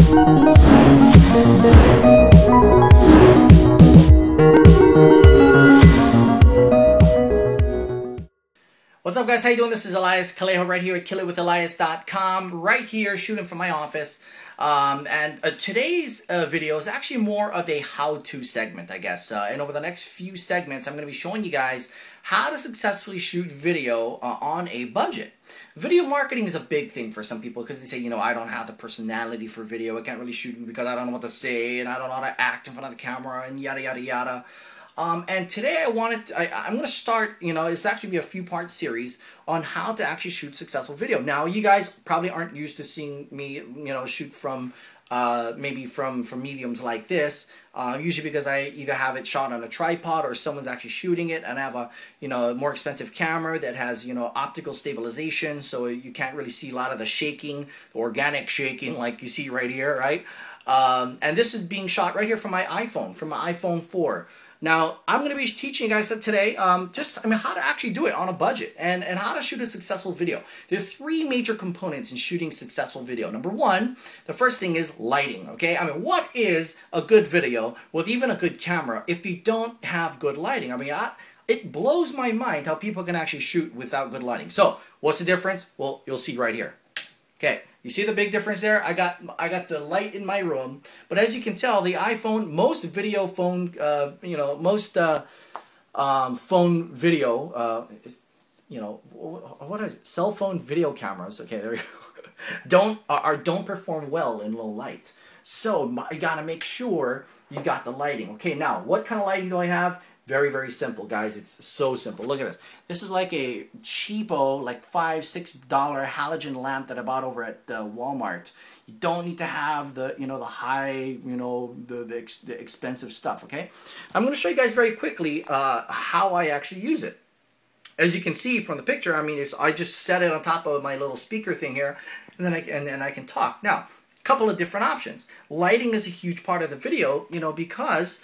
What's up, guys? How you doing? This is Elias Calejo right here at killit.withelias.com, right here shooting from my office. Today's video is actually more of a how-to segment, I guess. And over the next few segments, I'm going to be showing you guys how to successfully shoot video on a budget. Video marketing is a big thing for some people because they say, you know, I don't have the personality for video. I can't really shoot because I don't know what to say and I don't know how to act in front of the camera and yada, yada, yada. And today I'm going to start, you know, it's actually be a few-part series on how to actually shoot successful video. Now, you guys probably aren't used to seeing me, you know, shoot from, maybe from mediums like this, usually because I either have it shot on a tripod or someone's actually shooting it, and I have a, you know, more expensive camera that has, you know, optical stabilization, so you can't really see a lot of the shaking, the organic shaking like you see right here, right? And this is being shot right here from my iPhone 4. Now, I'm going to be teaching you guys today how to actually do it on a budget and how to shoot a successful video. There are three major components in shooting successful video. Number one, the first thing is lighting, okay? I mean, what is a good video with even a good camera if you don't have good lighting? I mean, it blows my mind how people can actually shoot without good lighting. So, what's the difference? Well, you'll see right here. Okay, you see the big difference there? I got the light in my room, but as you can tell, the iPhone, most video phone, phone video, you know, what is it? Cell phone video cameras? Okay, there you go. don't perform well in low light. So you gotta make sure you got the lighting. Okay, now what kind of lighting do I have? Very, very simple, guys. It's so simple. Look at this. This is like a cheapo, like $5, $6 halogen lamp that I bought over at Walmart. You don't need to have the, you know, the high, you know, the expensive stuff, okay? I'm going to show you guys very quickly how I actually use it. As you can see from the picture, I mean, I just set it on top of my little speaker thing here, and then I can talk. Now, a couple of different options. Lighting is a huge part of the video, you know, because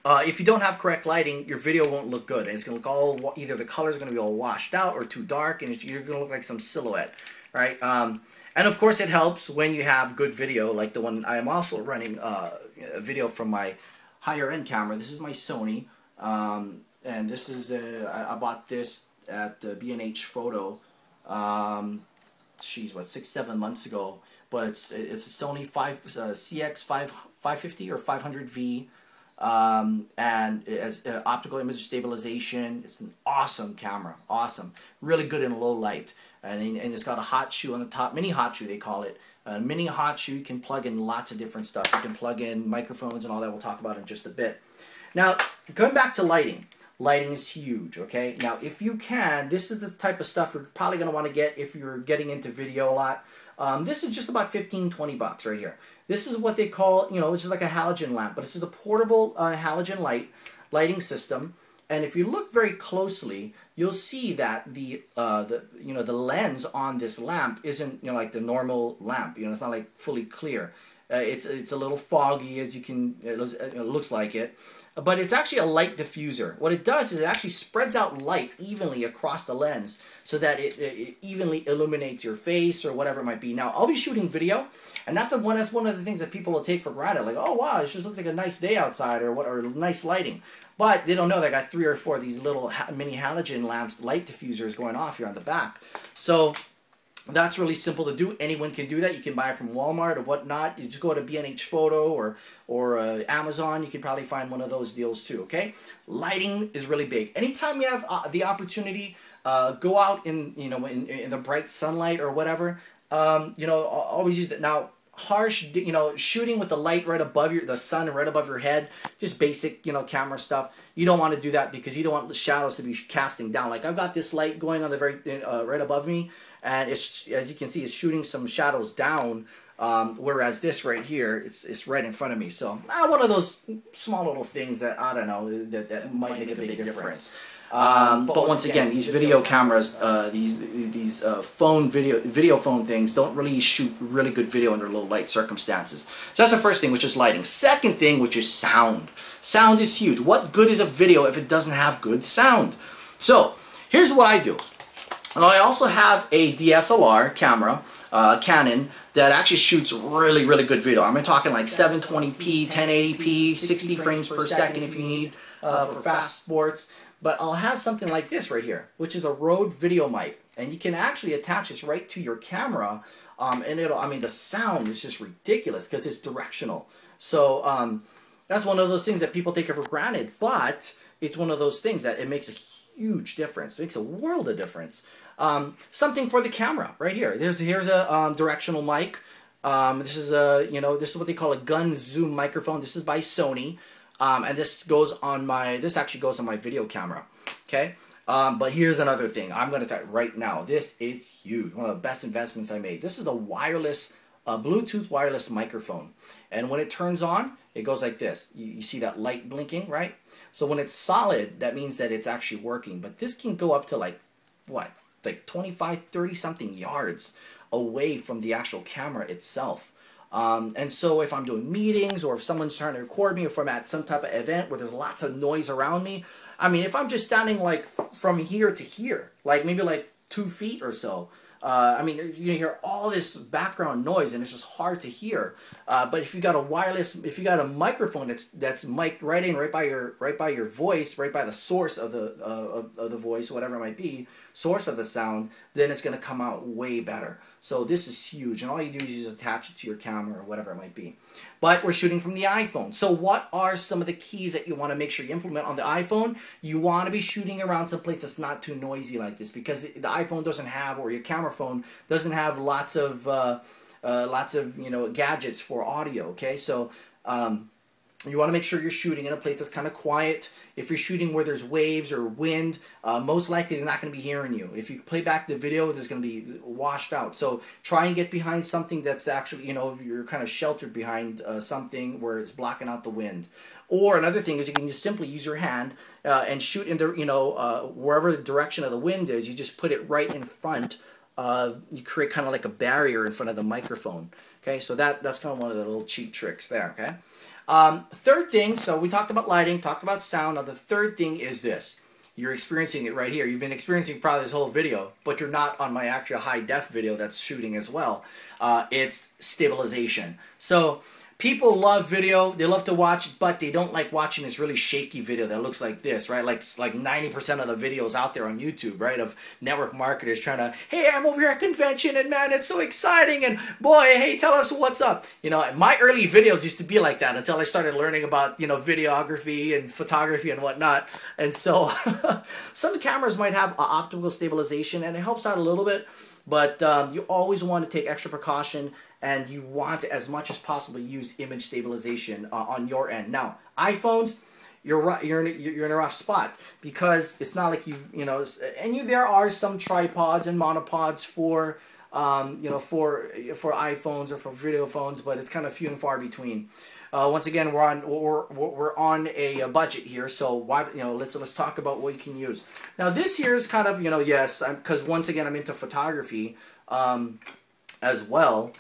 if you don't have correct lighting, your video won't look good. And it's going to look all, either the colors are going to be all washed out or too dark, and you're going to look like some silhouette, right? And of course, it helps when you have good video, like the one I am also running a video from my higher-end camera. This is my Sony, and this is, I bought this at B&H Photo, geez, what, 6-7 months ago. But it's a Sony CX550 or 500V. And it has optical image stabilization. It's an awesome camera, awesome, really good in low light, and it's got a hot shoe on the top, mini hot shoe they call it. A mini hot shoe, you can plug in lots of different stuff. You can plug in microphones and all that. We'll talk about in just a bit. Now, going back to lighting. Lighting is huge, okay? Now, if you can, this is the type of stuff you're probably going to want to get if you're getting into video a lot. This is just about 15, 20 bucks right here. This is what they call, you know, it's just like a halogen lamp, but this is a portable halogen lighting system. And if you look very closely, you'll see that the lens on this lamp isn't, you know, like the normal lamp. You know, it's not like fully clear. It's a little foggy, as you can, it looks like it. But it's actually a light diffuser. What it does is it actually spreads out light evenly across the lens so that it evenly illuminates your face or whatever it might be. Now, I'll be shooting video, and that's one of the things that people will take for granted. Like, oh, wow, it just looks like a nice day outside or nice lighting. But they don't know that I got 3 or 4 of these little mini halogen lamps, light diffusers going off here on the back. So that's really simple to do. Anyone can do that. You can buy it from Walmart or whatnot. You just go to B&H Photo or Amazon. You can probably find one of those deals too, okay? Lighting is really big. Anytime you have the opportunity, go out in the bright sunlight or whatever. You know, always use it. Now, harsh, you know, shooting with the light right above the sun right above your head, just basic, you know, camera stuff. You don't want to do that because you don't want the shadows to be casting down. Like, I've got this light going on the right above me, and it's, as you can see, it's shooting some shadows down. Whereas this right here, it's right in front of me. So one of those small little things that, I don't know, that might make a big difference. But once again, these video cameras, these video phone things don't really shoot really good video under low light circumstances. So that's the first thing, which is lighting. Second thing, which is sound. Sound is huge. What good is a video if it doesn't have good sound? So here's what I do. And I also have a DSLR camera Canon that actually shoots really, really good video. I'm talking like 720p, 1080p, 60 frames per second if you need for fast sports. But I'll have something like this right here, which is a Rode video mic. And you can actually attach this right to your camera. And it'll, I mean, the sound is just ridiculous because it's directional. So that's one of those things that people take it for granted. But it's one of those things that it makes a huge difference. It makes a world of difference. Something for the camera right here. Here's a directional mic. This is this is what they call a gun zoom microphone. This is by Sony. And this actually goes on my video camera, okay? But here's another thing. I'm going to tell you right now. This is huge. One of the best investments I made. This is a wireless, Bluetooth wireless microphone. And when it turns on, it goes like this. You see that light blinking, right? So when it's solid, that means that it's actually working. But this can go up to like, what? Like 25, 30 something yards away from the actual camera itself. And so if I'm doing meetings or if someone's trying to record me or if I'm at some type of event where there's lots of noise around me, I mean, if I'm just standing like from here to here, like maybe like 2 feet or so, I mean, you hear all this background noise and it's just hard to hear. But if you got a wireless, if you got a microphone that's mic'd right in, right by your voice, right by the source of the voice, whatever it might be, source of the sound, then it's going to come out way better. So this is huge, and all you do is just attach it to your camera or whatever it might be. But we're shooting from the iPhone. So what are some of the keys that you want to make sure you implement on the iPhone? You want to be shooting around someplace that's not too noisy like this, because the iPhone doesn't have, or your camera phone doesn't have lots of gadgets for audio. Okay, so you want to make sure you're shooting in a place that's kind of quiet. If you're shooting where there's waves or wind, most likely they're not going to be hearing you. If you play back the video, there's going to be washed out. So try and get behind something that's actually, you're kind of sheltered behind something where it's blocking out the wind. Or another thing is you can just simply use your hand and shoot in the, wherever the direction of the wind is. You just put it right in front. You create kind of like a barrier in front of the microphone. Okay, so that's kind of one of the little cheap tricks there. Okay. Third thing, so we talked about lighting, talked about sound. Now the third thing is this. You're experiencing it right here. You've been experiencing probably this whole video, but you're not on my actual high def video that's shooting as well. It's stabilization. So people love video, they love to watch it, but they don't like watching this really shaky video that looks like this, right? Like 90% of the videos out there on YouTube, right, of network marketers trying to, hey, I'm over here at convention and man, it's so exciting and boy, hey, tell us what's up. My early videos used to be like that until I started learning about, videography and photography and whatnot. And so some cameras might have optical stabilization and it helps out a little bit, but you always want to take extra precaution. And you want to, as much as possible, use image stabilization on your end. Now, iPhones, you're in a rough spot because it's not like there are some tripods and monopods for for iPhones or for video phones, but it's kind of few and far between. Once again, we're on a budget here, so let's talk about what you can use. Now, this here is kind of yes, because once again I'm into photography as well.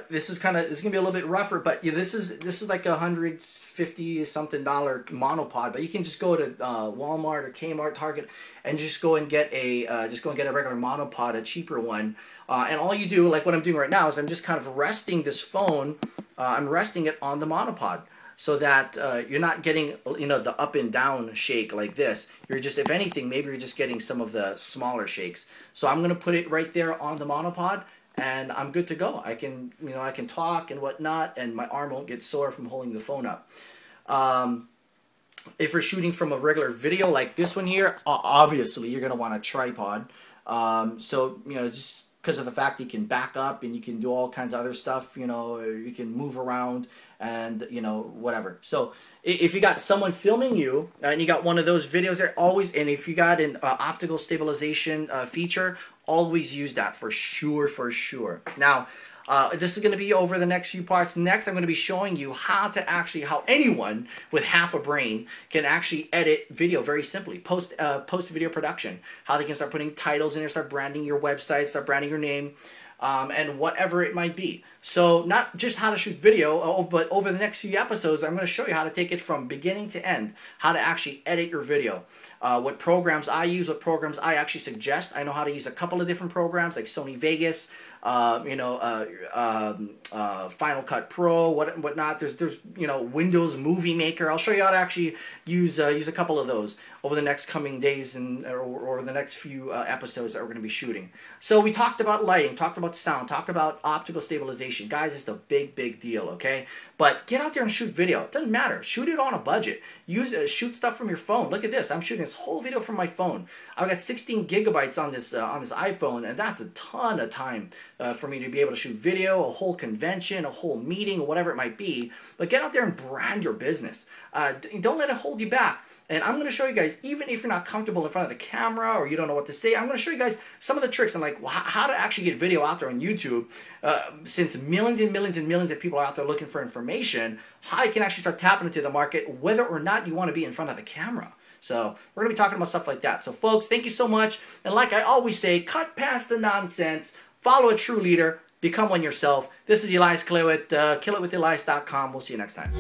This is gonna be a little bit rougher, but this is like $150 something monopod. But you can just go to Walmart or Kmart, Target, and just go and get a regular monopod, a cheaper one. And all you do, like what I'm doing right now, is I'm just kind of resting this phone. I'm resting it on the monopod, so that you're not getting the up and down shake like this. You're just, if anything, maybe you're just getting some of the smaller shakes. So I'm gonna put it right there on the monopod. And I'm good to go. I can talk and whatnot, and my arm won't get sore from holding the phone up. If you're shooting from a regular video like this one here, obviously you're gonna want a tripod. So just because of the fact that you can back up and you can do all kinds of other stuff. You can move around and whatever. So if you got someone filming you and you got one of those videos there, always, and if you got an optical stabilization feature, always use that for sure, for sure. Now, this is going to be over the next few parts. Next, I'm going to be showing you how anyone with half a brain can actually edit video very simply, post video production, how they can start putting titles in there, start branding your website, start branding your name, and whatever it might be. So not just how to shoot video, but over the next few episodes, I'm going to show you how to take it from beginning to end, how to actually edit your video, what programs I use, what programs I actually suggest. I know how to use a couple of different programs like Sony Vegas, Final Cut Pro, whatnot. There's Windows Movie Maker. I'll show you how to actually use a couple of those over the next coming days or the next few episodes that we're going to be shooting. So we talked about lighting, talked about sound, talked about optical stabilization. Guys, it's a big deal, okay? But get out there and shoot video. It doesn't matter. Shoot it on a budget. Shoot stuff from your phone. Look at this. I'm shooting this whole video from my phone. I've got 16 gigabytes on this iPhone, and that's a ton of time for me to be able to shoot video, a whole convention, a whole meeting, or whatever it might be. But get out there and brand your business. Don't let it hold you back. And I'm going to show you guys, even if you're not comfortable in front of the camera or you don't know what to say, I'm going to show you guys some of the tricks on like how to actually get video out there on YouTube. Since millions and millions and millions of people are out there looking for information, how you can actually start tapping into the market, whether or not you want to be in front of the camera. So we're going to be talking about stuff like that. So folks, thank you so much. And like I always say, cut past the nonsense, follow a true leader, become one yourself. This is Elias Clay with KillItWithElias.com. We'll see you next time.